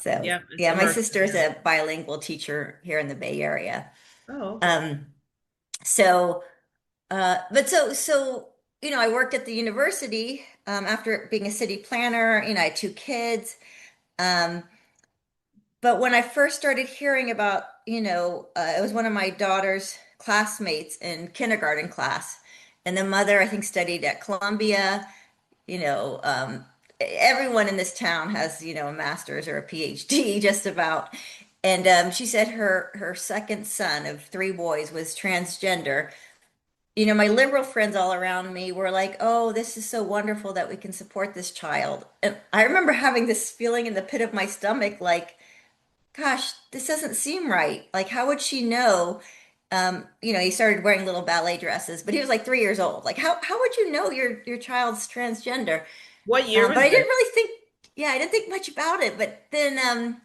So Yep, it's yeah, my immersive. sister is Yeah. a bilingual teacher here in the Bay Area. Oh, okay. Um, so but I worked at the university after being a city planner. I had two kids. Um, but when I first started hearing about, it was one of my daughter's classmates in kindergarten class, and the mother, I think, studied at Columbia. You know, everyone in this town has, a master's or a PhD, just about. And she said her second son of three boys was transgender. My liberal friends all around me were like, "Oh, this is so wonderful that we can support this child." And I remember having this feeling in the pit of my stomach, like, "Gosh, this doesn't seem right. Like, how would she know?" He started wearing little ballet dresses, but he was like 3 years old. Like, how would you know your child's transgender? What year But was I this? didn't really think, yeah, I didn't think much about it. But then,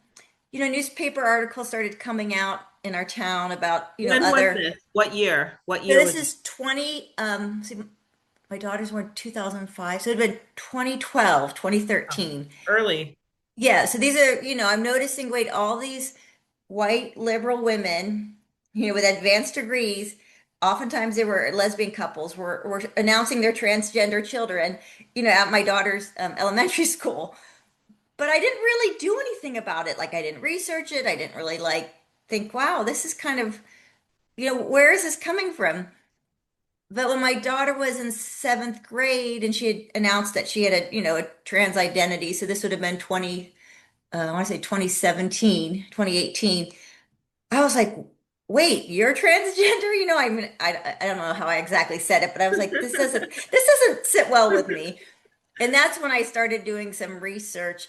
newspaper articles started coming out in our town about, When was other. this? What year? What So year this was it? is 20, see, my daughters were in 2005, so it'd been 2012, Oh, 2013. early. Yeah, so these are, I'm noticing, wait, all these white liberal women, with advanced degrees, oftentimes they were lesbian couples, were announcing their transgender children, at my daughter's elementary school. But I didn't really do anything about it. Like I didn't research it. I didn't really like think, wow, this is kind of, where is this coming from? But when my daughter was in seventh grade and she had announced that she had a trans identity, so this would have been I want to say 2017, 2018. I was like, wait, you're transgender? I mean, I don't know how I exactly said it, but I was like, this doesn't sit well with me. And that's when I started doing some research